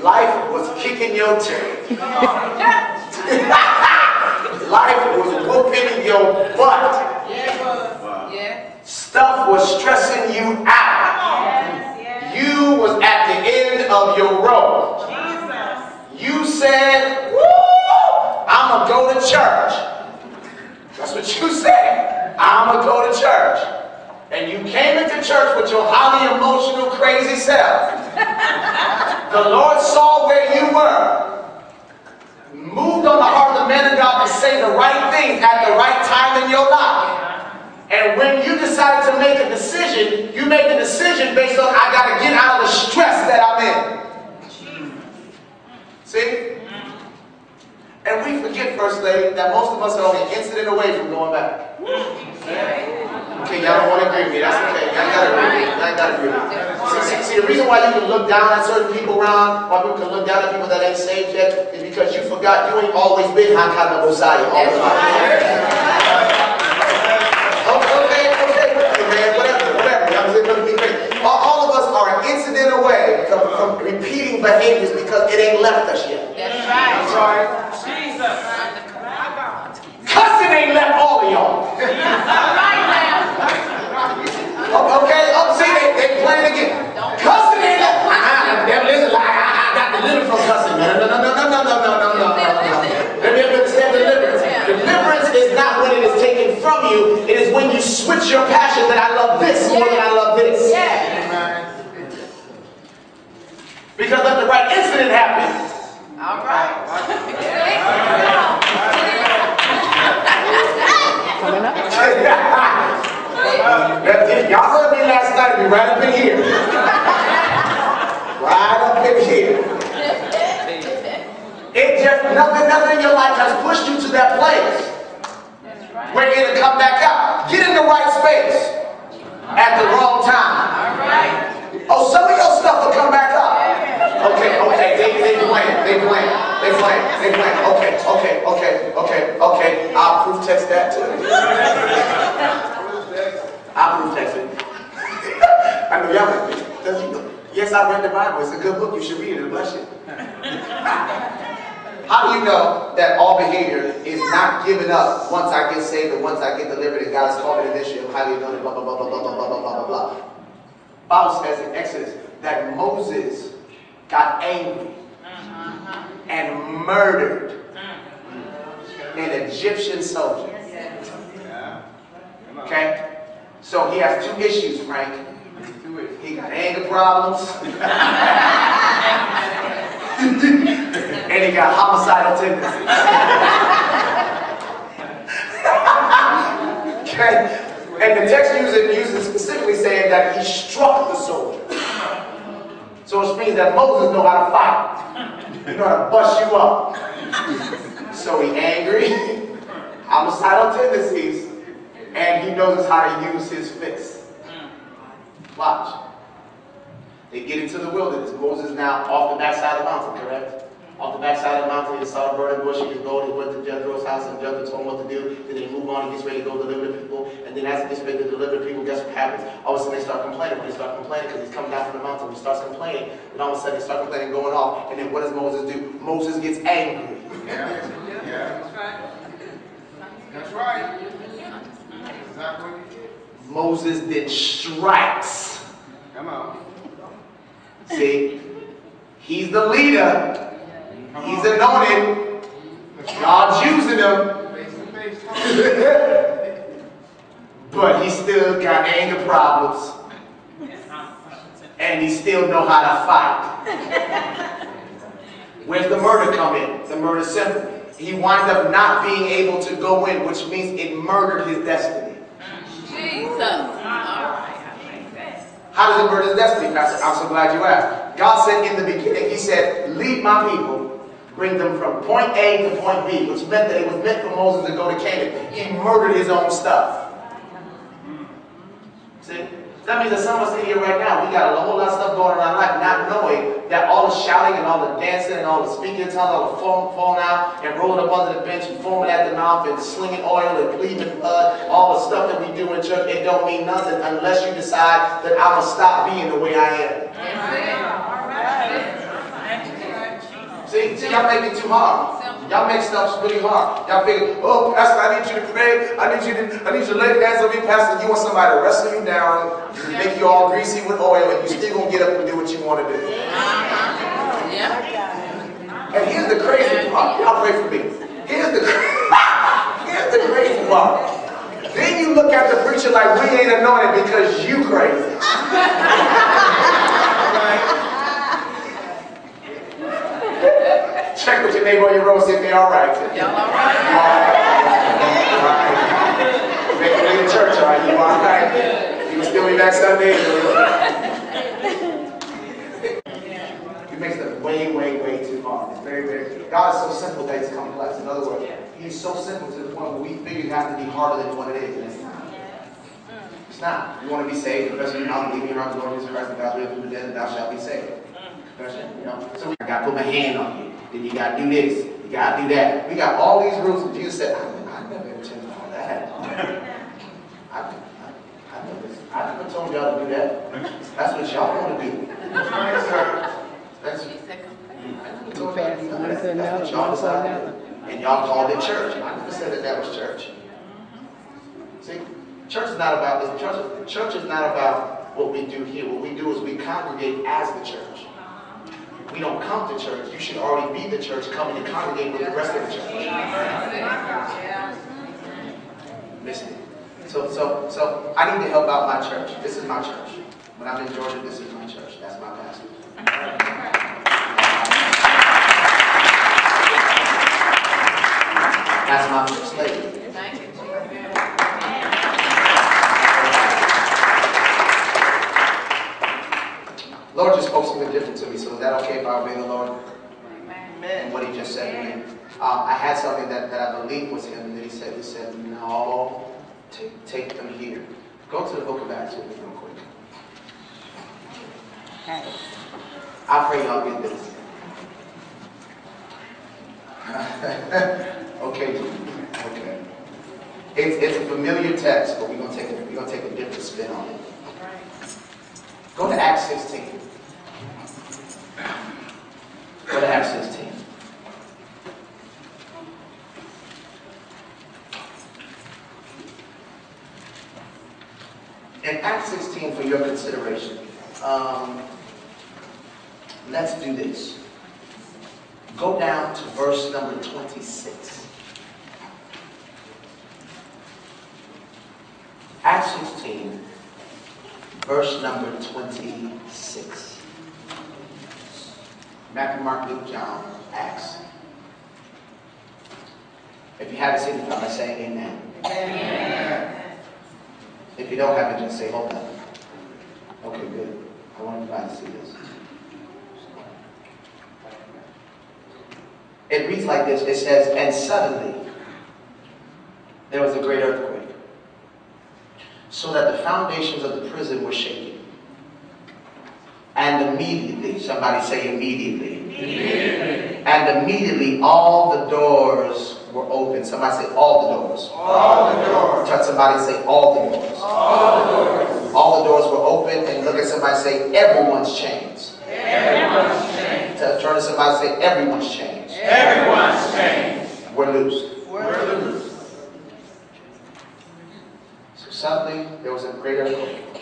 Life was kicking your tail. Life was whooping your butt. Stuff was stressing you out. You was at the end of your rope. You said, woo, I'm going to go to church. That's what you said. I'm going to go to church. And you came into church with your highly emotional, crazy self. The Lord saw where you were. Moved on the heart of the man of God to say the right things at the right time in your life. And when you decided to make a decision, you made the decision based on, I got to get out of the stress that I'm in. See? And we forget, First Lady, that most of us are only an incident away from going back. Okay, y'all don't want to agree with me. That's okay. Y'all got to agree with me. Y'all got to agree with me. See, the reason why you can look down at certain people around, why people can look down at people that ain't saved yet, is because you forgot you ain't always been Hakana Bosaya all the time. All of us are an incident away from repeating behaviors because it ain't left us yet. That's right. I'm sorry. Jesus. Cussing ain't left all of y'all. Okay, see, they playing again. Cussing ain't left. The devil is a lie. I got delivered from cussing. No. Let me understand deliverance. Deliverance is not when it is taken from you. It is when you switch your passion that I love this more than I love this. Because let the right incident happen. All right. Coming up. Y'all heard me last night. Be right up in here. Right up in here. It just nothing in your life has pushed you to that place where you're gonna come back out. Get in the right space at the wrong time. All right. Oh, some of your stuff will come back up. Okay, they playing. Okay. I'll proof text that too. I'll proof text it. I know y'all like me. Yes, I read the Bible. It's a good book. You should read it. It'll bless you. How do you know that all behavior is not given up once I get saved and once I get delivered and God has called me to this year? How do you know that? Blah, blah, blah, blah, blah, blah, blah, blah, blah. Bible says in Exodus that Moses got angry and murdered an Egyptian soldier. Okay? So he has two issues, Frank. He got anger problems. And he got homicidal tendencies. Okay? And the text uses specifically saying that he struck the soldier. So it means that Moses knows how to fight. He knows how to bust you up. So he's angry, homicidal tendencies, and he knows how to use his fists. Watch. They get into the wilderness. Moses now off the backside of the mountain, correct? Off the backside of the mountain, he saw a burning bush, he just go, he went to Jethro's house, and Jethro told him what to do. Then they move on, he gets ready to go deliver the people. And then as he gets ready to deliver the people, guess what happens? All of a sudden they start complaining. When they start complaining, because he's coming down from the mountain, he starts complaining. And all of a sudden they start complaining, going off. And then what does Moses do? Moses gets angry. Yeah. That's right. Exactly. Moses then strikes. Come on. See? He's the leader. He's anointed. God's using him. But he still got anger problems. And he still know how to fight. Where's the murder come in? The murder simple. He wound up not being able to go in, which means it murdered his destiny. Jesus. How does it murder his destiny, Pastor? I'm so glad you asked. God said in the beginning, he said, lead my people, bring them from point A to point B, which meant that it was meant for Moses to go to Canaan. He murdered his own stuff. See? That means that some of us in here right now, we got a whole lot of stuff going on in our life, not knowing that all the shouting and all the dancing and all the speaking in tongues, all the falling out and rolling up under the bench and foaming at the mouth and slinging oil and pleading blood, all the stuff that we do in church, it don't mean nothing unless you decide that I'm going to stop being the way I am. y'all make it too hard. Y'all make stuff really hard. Y'all figure, oh, Pastor, I need you to pray. I need you to lay hands on me, Pastor. You want somebody to wrestle you down, make you all greasy with oil, and you still gonna get up and do what you want to do. And here's the crazy part. Y'all pray for me. Here's the crazy part. Then you look at the preacher like we ain't anointed because you crazy. Check with your neighbor on your road, see if they're all right. Y'all all right? All right. Make it in church, all right? You all right? You can still be back Sunday. You make stuff way, way, way too hard. It's very, very. God is so simple that it's complex. In other words, He's so simple to the point where we figure it has to be harder than what it is. And it's not. It's not. You want to be saved, confess with your mouth, believe in your heart, the Lord Jesus Christ, and God's will from the dead, and thou shalt be saved. Confession, you know. So I got to put my hand on you. Then you got to do this. You got to do that. We got all these rules, and Jesus said, I never intended all that. I never told y'all to do that. That's what y'all want to do. That's what y'all decided. And y'all called it church. I never said that was church. See, church is not about this. Church is not about what we do here. What we do is we congregate as the church. We don't come to church. You should already be the church, coming to congregate with the rest of the church. Listen. So I need to help out my church. This is my church. When I'm in Georgia, this is my church. That's my pastor. That's my first lady. Lord just spoke something different to me, so is that okay if I obey the Lord? Amen. And what He just said to me. I had something that I believe was Him, and then He said, no, take them here. Go to the book of Acts with me real quick. Okay. I pray y'all get this. Okay. It's a familiar text, but we're gonna take a different spin on it. Go to Acts 16. Go to Acts 16. In Acts 16, for your consideration, let's do this. Go down to verse number 26. Acts 16, verse number 26. Matthew, Mark, Luke, John, Acts. If you have it, signify by saying amen. Amen. If you don't have it, just say hold on. Okay, good. I want everybody to see this. It reads like this. It says, and suddenly there was a great earthquake, so that the foundations of the prison were shaken. And immediately, somebody say immediately. Immediately. And immediately all the doors were open. Somebody say all the doors. All the doors. Touch somebody and say all the doors. All the doors. All the doors were open, and look at somebody and say everyone's chains. Everyone's chains. Turn to somebody and say everyone's chains. Everyone's chains. We're loosed. We're loosed. So suddenly there was a great earthquake.